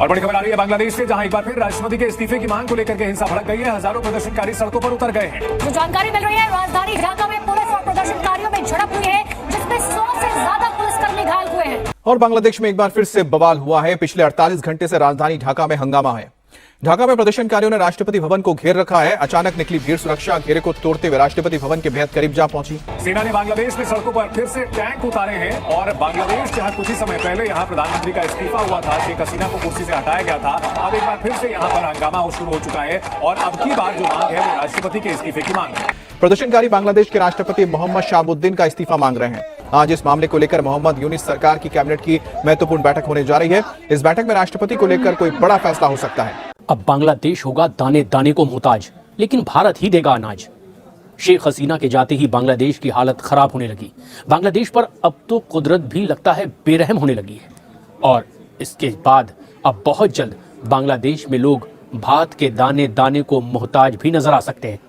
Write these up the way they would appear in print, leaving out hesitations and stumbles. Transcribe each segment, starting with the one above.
और बड़ी खबर आ रही है बांग्लादेश से, जहां एक बार फिर राष्ट्रपति के इस्तीफे की मांग को लेकर के हिंसा भड़क गई है। हजारों प्रदर्शनकारी सड़कों पर उतर गए हैं। जो जानकारी मिल रही है, राजधानी ढाका में पुलिस और प्रदर्शनकारियों में झड़प हुई है, जिसमें 100 से ज्यादा पुलिसकर्मी घायल हुए हैं। और बांग्लादेश में एक बार फिर से बवाल हुआ है। पिछले 48 घंटे से राजधानी ढाका में हंगामा है। ढाका में प्रदर्शनकारियों ने राष्ट्रपति भवन को घेर रखा है। अचानक निकली भीड़ सुरक्षा घेरे को तोड़ते हुए राष्ट्रपति भवन के बेहद करीब जा पहुंची। सेना ने बांग्लादेश में सड़कों पर फिर से टैंक उतारे हैं और बांग्लादेश जहां कुछ ही समय पहले यहां प्रधानमंत्री का इस्तीफा हुआ था, शेख हसीना को कुर्सी से हटाया गया था, अब एक बार फिर से यहां पर हंगामा शुरू हो चुका है और अब की बार जो मांग है वो राष्ट्रपति के इस्तीफे की मांग है। प्रदर्शनकारी बांग्लादेश के राष्ट्रपति मोहम्मद शहाबुद्दीन का इस्तीफा मांग रहे हैं। आज इस मामले को लेकर मोहम्मद यूनिस सरकार की कैबिनेट की महत्वपूर्ण बैठक होने जा रही है। इस बैठक में राष्ट्रपति को लेकर कोई बड़ा फैसला हो सकता है। अब बांग्लादेश होगा दाने दाने को मोहताज, लेकिन भारत ही देगा अनाज। शेख हसीना के जाते ही बांग्लादेश की हालत खराब होने लगी। बांग्लादेश पर अब तो कुदरत भी लगता है बेरहम होने लगी है और इसके बाद अब बहुत जल्द बांग्लादेश में लोग भात के दाने दाने को मोहताज भी नजर आ सकते हैं।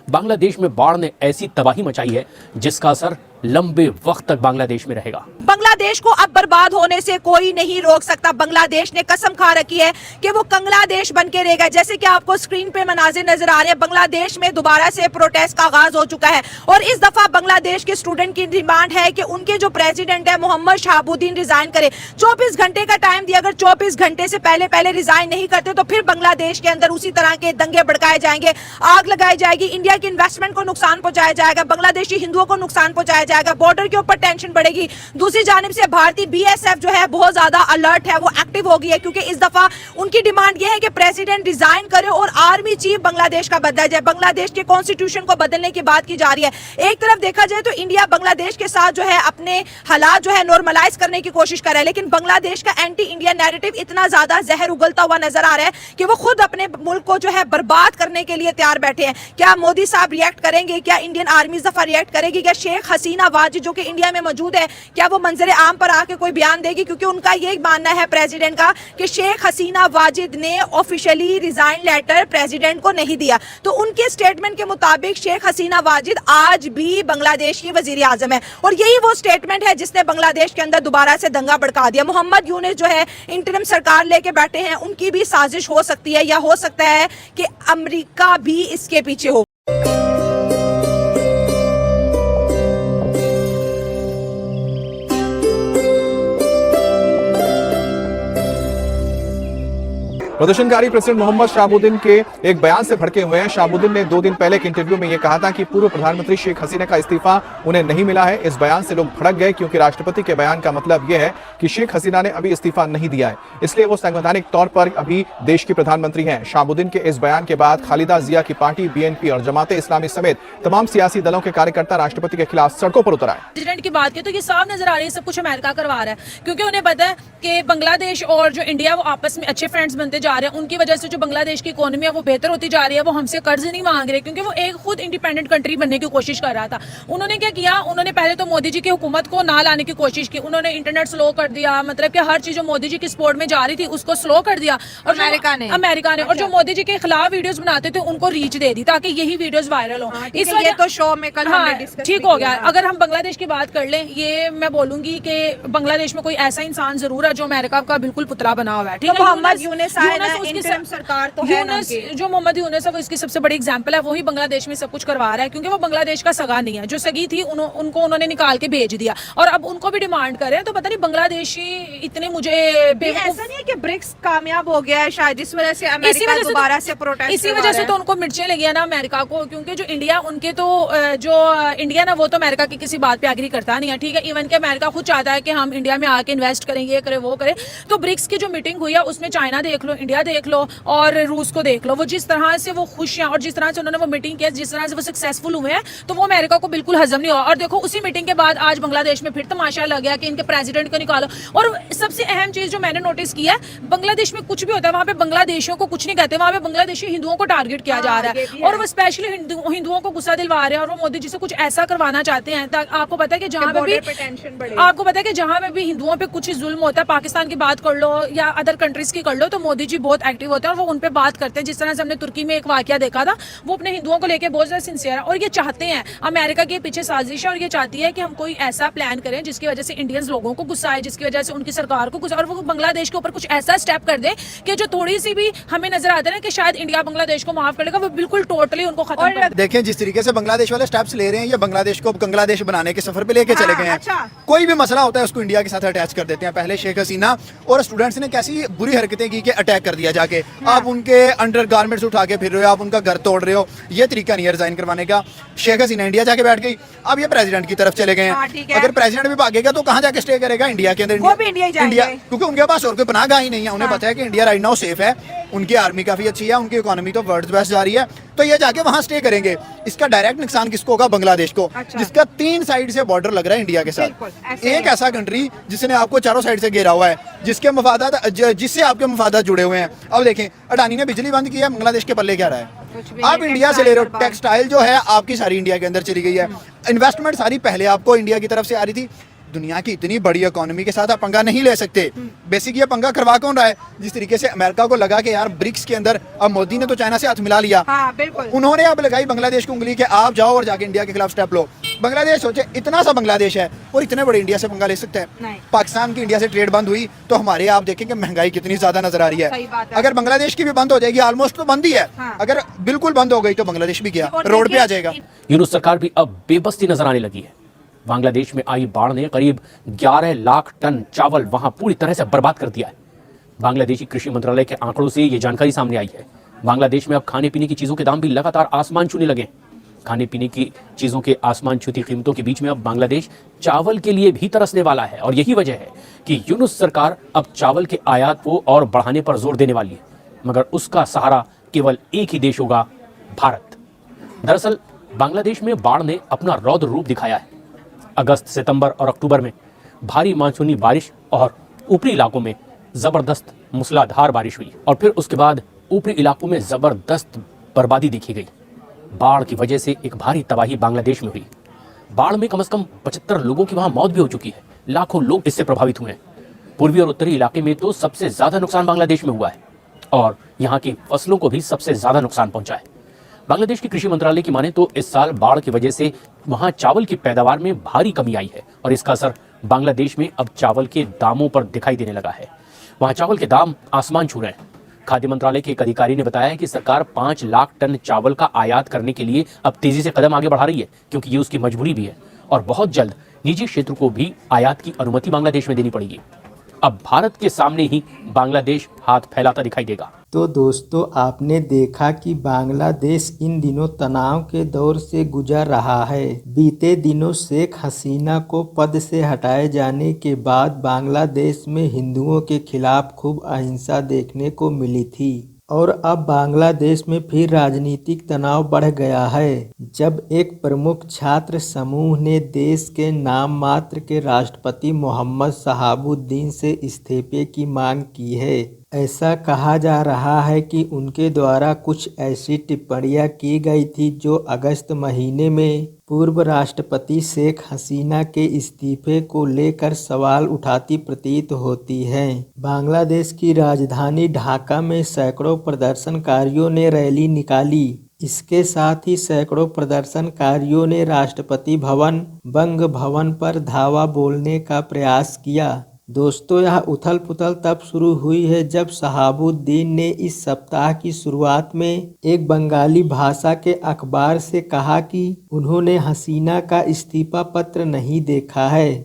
बांग्लादेश में बाढ़ ने ऐसी तबाही मचाई है जिसका असर लंबे वक्त तक बांग्लादेश में रहेगा। बांग्लादेश को अब बर्बाद होने से कोई नहीं रोक सकता। बांग्लादेश ने कसम खा रखी है कि वो कंगलादेश बन के रहेगा। जैसे कि आपको स्क्रीन पे मनाजिर नजर आ रहे हैं, बांग्लादेश में दोबारा से प्रोटेस्ट का आगाज हो चुका है और इस दफा बांग्लादेश के स्टूडेंट की डिमांड है कि उनके जो प्रेसिडेंट है मोहम्मद शहाबुद्दीन रिजाइन करे। 24 घंटे का टाइम दिया, अगर 24 घंटे से पहले रिजाइन नहीं करते तो फिर बांग्लादेश के अंदर उसी तरह के दंगे भड़काए जाएंगे, आग लगाई जाएगी, इंडिया की इन्वेस्टमेंट को नुकसान पहुंचाया जाएगा, बांग्लादेशी हिंदुओं को नुकसान पहुंचाया जाएगा, बॉर्डर के ऊपर टेंशन बढ़ेगी। दूसरी जानिब से भारतीय बीएसएफ जो है बहुत ज्यादा अलर्ट है, वो एक्टिव हो गई है क्योंकि इस दफा उनकी डिमांड ये है कि प्रेसिडेंट रिजाइन करे और आर्मी चीफ बांग्लादेश का बदला जाए। बांग्लादेश के कॉन्स्टिट्यूशन को बदलने की बात की जा रही है। एक तरफ देखा जाए तो इंडिया बांग्लादेश के साथ जो है अपने हालात जो है नॉर्मलाइज करने की कोशिश कर रहा है, लेकिन बांग्लादेश का एंटी इंडिया नैरेटिव इतना ज्यादा जहर उगलता हुआ नजर आ रहा है कि वो खुद अपने मुल्क को जो है बर्बाद करने के लिए तैयार बैठे हैं। क्या मोदी साहब रिएक्ट करेंगे? क्या इंडियन आर्मी दफा रिएक्ट करेगी? क्या शेख हसीना वाजिद जो कि इंडिया में मौजूद है, क्या वो मंजर आम पर आके कोई बयान देगी? क्योंकि उनका ये मानना है प्रेसिडेंट का कि शेख हसीना वाजिद ने ऑफिशियली रिजाइन लेटर प्रेसिडेंट को नहीं दिया। तो उनके स्टेटमेंट के मुताबिक शेख हसीना वाजिद आज भी बांग्लादेश की वजीर आजम है और यही वो स्टेटमेंट है जिसने बांग्लादेश के अंदर दोबारा से दंगा भड़का दिया। मोहम्मद यूनिस जो है इंटरिम सरकार लेके बैठे हैं, उनकी भी साजिश हो सकती है या हो सकता है कि अमेरिका भी इसके पीछे हो। प्रदर्शनकारी प्रेसिडेंट मोहम्मद शहाबुद्दीन के एक बयान से भड़के हुए हैं। शहाबुद्दीन ने 2 दिन पहले एक इंटरव्यू में यह कहा था कि पूर्व प्रधानमंत्री शेख हसीना का इस्तीफा उन्हें नहीं मिला है। इस बयान से लोग भड़क गए क्योंकि राष्ट्रपति के बयान का मतलब यह है कि शेख हसीना ने अभी इस्तीफा नहीं दिया है, इसलिए वो संवैधानिक तौर पर अभी देश की प्रधानमंत्री हैं। शहाबुद्दीन के इस बयान के बाद खालिदा जिया की पार्टी बीएनपी और जमाते इस्लामी समेत तमाम सियासी दलों के कार्यकर्ता राष्ट्रपति के खिलाफ सड़कों पर उतर आए। प्रेसिडेंट की बात की तो ये साफ नजर आ रही है सब कुछ अमेरिका करवा रहा है, क्योंकि उन्हें पता है कि बांग्लादेश और जो इंडिया वो आपस में अच्छे फ्रेंड्स बनते जा रहे हैं। उनकी वजह से जो बांग्लादेश की इकोनॉमी है वो बेहतर होती जा रही है। वो हमसे कर्ज नहीं मांग रहे क्योंकि वो एक खुद इंडिपेंडेंट कंट्री बनने की कोशिश कर रहा था। उन्होंने क्या किया, उन्होंने पहले तो मोदी जी की हुकूमत को ना लाने की कोशिश की। उन्होंने इंटरनेट स्लो कर दिया, मतलब कि हर चीज जो मोदी जी की सपोर्ट में जा रही थी उसको स्लो कर दिया और अमेरिका ने और जो मोदी जी के खिलाफ वीडियोस बनाते थे उनको रीच दे दी ताकि यही वीडियोस वायरल हो। इस वजह तो शो में कल ठीक हो गया। अगर हम बांग्लादेश की बात कर लें, ये मैं बोलूंगी कि बांग्लादेश में कोई ऐसा इंसान जरूर है जो अमेरिका का बिल्कुल पुतला बना हुआ है। ठीक है, मोहम्मद यूनिस सरकार तो है, जो मोहम्मद यूनिस है वो इसकी सबसे बड़ी एग्जांपल है। वही बांग्लादेश में सब कुछ करवा रहा है क्योंकि वो बांग्लादेश का सगा नहीं है। जो सगी थी उनको उन्होंने निकाल के भेज दिया और अब उनको भी डिमांड कर रहे हैं। तो पता नहीं बांग्लादेशी इतने मुझे ऐसा नहीं है कि ब्रिक्स कामयाब हो गया है शायद इस वजह से अमेरिका दोबारा से प्रोटेस्ट, इसी वजह से तो उनको मिर्चें लगी है ना अमेरिका को, क्योंकि जो इंडिया उनके तो जो इंडिया ना वो तो अमेरिका की किसी बात पे एग्री करता नहीं है। ठीक है, इवन के अमेरिका खुद चाहता है कि हम इंडिया में आके इन्वेस्ट करें, ये करे वो करे। तो ब्रिक्स की जो मीटिंग हुई है उसमें चाइना देख लो, इंडिया देख लो और रूस को देख लो, वो जिस तरह से वो खुश हैं और जिस तरह से उन्होंने वो मीटिंग किया, जिस तरह से वो सक्सेसफुल हुए हैं, तो वो अमेरिका को बिल्कुल हजम नहीं हुआ। और देखो उसी मीटिंग के बाद आज बांग्लादेश में फिर तमाशा लग गया कि इनके प्रेसिडेंट को निकालो। और सबसे अहम चीज जो मैंने नोटिस की है, बांग्लादेश में कुछ भी होता है वहां पे बांग्लादेशियों को कुछ नहीं कहते, वहां पे बांग्लादेशी हिंदुओं को टारगेट किया जा रहा है और वो स्पेशली हिंदुओं को गुस्सा दिलवा रहे हैं और वो मोदी जी से कुछ ऐसा करवाना चाहते हैं। आपको पता है कि जहां पे भी हिंदुओं पे कुछ जुल्म होता है, पाकिस्तान की बात कर लो या अदर कंट्रीज की कर लो, तो मोदी जी बहुत एक्टिव होते हैं और वो उन पे बात करते हैं। जिस तरह से हमने तुर्की में एक वाकया देखा था, वो अपने हिंदुओं को लेकर बहुत ज्यादा सिंसियर है और ये चाहते हैं, अमेरिका के पीछे साजिश है और ये चाहती है कि हम कोई ऐसा प्लान करें जिसकी वजह से इंडियंस लोगों को गुस्सा आए, जिसकी वजह से उनकी सरकार को गुस्सा, और वो बांग्लादेश के ऊपर कुछ ऐसा स्टेप कर दे कि जो थोड़ी सी भी हमें नजर आता है कि शायद इंडिया बांग्लादेश को माफ कर लेगा, वो बिल्कुल टोटली उनको खत्म कर देगा। देखें जिस तरीके से बांग्लादेश वाले स्टेप्स ले रहे हैं, ये बांग्लादेश को बांग्लादेश बनाने के सफर पे लेके चले गए हैं। कोई भी मसला होता है उसको इंडिया के साथ अटैच कर देते हैं। पहले शेख हसीना और स्टूडेंट्स ने कैसी बुरी हरकतें की कि अटैक कर दिया जाके, आप उनके अंडर गारमेंट्स उठा के फिर रहे हो, आप उनका घर तोड़ रहे हो। ये तरीका नहीं है रिजाइन करवाने का। शेख हसीना इंडिया जाके बैठ गई, अब ये प्रेसिडेंट की तरफ चले गए हैं। अगर प्रेसिडेंट भी भागेगा तो कहाँ जाके स्टे करेगा? इंडिया के अंदर। इंडिया, क्योंकि उनके पास और कोई पनाहगाह ही नहीं है। उन्हें पता है कि इंडिया राइट नाउ सेफ है, उनकी आर्मी काफी अच्छी है, उनकी इकोनॉमी तो वर्ल्ड बेस्ट जा रही है, तो ये जाके वहां स्टे करेंगे। इसका डायरेक्ट नुकसान किसको होगा? बांग्लादेश को, जिसका 3 साइड से बॉर्डर लग रहा है इंडिया के साथ। एक ऐसा कंट्री जिसने आपको चारों साइड से घेरा हुआ है, जिसके मफादात, जिससे आपके मफादात जुड़े हुए हैं। अब देखें, अडानी ने बिजली बंद की है, बांग्लादेश के पल्ले क्या रहा है? आप इंडिया से ले रहे हो, टेक्सटाइल जो है आपकी सारी इंडिया के अंदर चली गई है। इन्वेस्टमेंट सारी पहले आपको इंडिया की तरफ से आ रही थी। दुनिया की इतनी बड़ी इकोनॉमी के साथ आप पंगा नहीं ले सकते। बेसिक ये पंगा करवा कौन रहा है? जिस तरीके से अमेरिका को लगा कि यार ब्रिक्स के अंदर, अब मोदी ने तो चाइना से हाथ मिला लिया, उन्होंने अब लगाई बांग्लादेश को उंगली कि आप जाओ और जाके इंडिया के खिलाफ स्टेप लो। बांग्लादेश सोचे इतना सा बांग्लादेश है और इतने बड़े इंडिया से पंगा ले सकते हैं? पाकिस्तान की इंडिया से ट्रेड बंद हुई तो हमारे आप देखेंगे महंगाई कितनी ज्यादा नजर आ रही है। अगर बांग्लादेश की भी बंद हो जाएगी, ऑलमोस्ट तो बंद ही है, अगर बिल्कुल बंद हो गई तो बांग्लादेश भी गया, रोड पे आ जाएगा। यूनुस सरकार भी अब बेबसी नजर आने लगी है। बांग्लादेश में आई बाढ़ ने करीब 11 लाख टन चावल वहां पूरी तरह से बर्बाद कर दिया है। बांग्लादेशी कृषि मंत्रालय के आंकड़ों से ये जानकारी सामने आई है। बांग्लादेश में अब खाने पीने की चीजों के दाम भी लगातार आसमान छूने लगे। खाने पीने की चीजों के आसमान छूती कीमतों के बीच में अब बांग्लादेश चावल के लिए भी तरसने वाला है, और यही वजह है कि यूनुस सरकार अब चावल के आयात को और बढ़ाने पर जोर देने वाली है, मगर उसका सहारा केवल एक ही देश होगा, भारत। दरअसल बांग्लादेश में बाढ़ ने अपना रौद्र रूप दिखाया है। अगस्त, सितंबर और अक्टूबर में भारी मानसूनी बारिश और ऊपरी इलाकों में जबरदस्त मूसलाधार बारिश हुई, और फिर उसके बाद ऊपरी इलाकों में जबरदस्त बर्बादी देखी गई। बाढ़ की वजह से एक भारी तबाही बांग्लादेश में हुई। बाढ़ में कम से कम 75 लोगों की वहां मौत भी हो चुकी है। लाखों लोग इससे प्रभावित हुए हैं। पूर्वी और उत्तरी इलाके में तो सबसे ज्यादा नुकसान बांग्लादेश में हुआ है, और यहाँ की फसलों को भी सबसे ज्यादा नुकसान पहुंचा है। बांग्लादेश के कृषि मंत्रालय की माने तो इस साल बाढ़ की वजह से वहां चावल की पैदावार में भारी कमी आई है, और इसका असर बांग्लादेश में अब चावल के दामों पर दिखाई देने लगा है। वहां चावल के दाम आसमान छू रहे हैं। खाद्य मंत्रालय के एक अधिकारी ने बताया है कि सरकार 5 लाख टन चावल का आयात करने के लिए अब तेजी से कदम आगे बढ़ा रही है, क्योंकि ये उसकी मजबूरी भी है, और बहुत जल्द निजी क्षेत्र को भी आयात की अनुमति बांग्लादेश में देनी पड़ेगी। अब भारत के सामने ही बांग्लादेश हाथ फैलाता दिखाई देगा। तो दोस्तों, आपने देखा कि बांग्लादेश इन दिनों तनाव के दौर से गुजर रहा है। बीते दिनों शेख हसीना को पद से हटाए जाने के बाद बांग्लादेश में हिंदुओं के खिलाफ खूब अहिंसा देखने को मिली थी, और अब बांग्लादेश में फिर राजनीतिक तनाव बढ़ गया है, जब एक प्रमुख छात्र समूह ने देश के नाम मात्र के राष्ट्रपति मोहम्मद शहाबुद्दीन से इस्तीफे की मांग की है। ऐसा कहा जा रहा है कि उनके द्वारा कुछ ऐसी टिप्पणियां की गई थी जो अगस्त महीने में पूर्व राष्ट्रपति शेख हसीना के इस्तीफे को लेकर सवाल उठाती प्रतीत होती हैं। बांग्लादेश की राजधानी ढाका में सैकड़ों प्रदर्शनकारियों ने रैली निकाली। इसके साथ ही सैकड़ों प्रदर्शनकारियों ने राष्ट्रपति भवन, बंग भवन पर धावा बोलने का प्रयास किया। दोस्तों, यह उथल पुथल तब शुरू हुई है जब शहाबुद्दीन ने इस सप्ताह की शुरुआत में एक बंगाली भाषा के अखबार से कहा कि उन्होंने हसीना का इस्तीफा पत्र नहीं देखा है।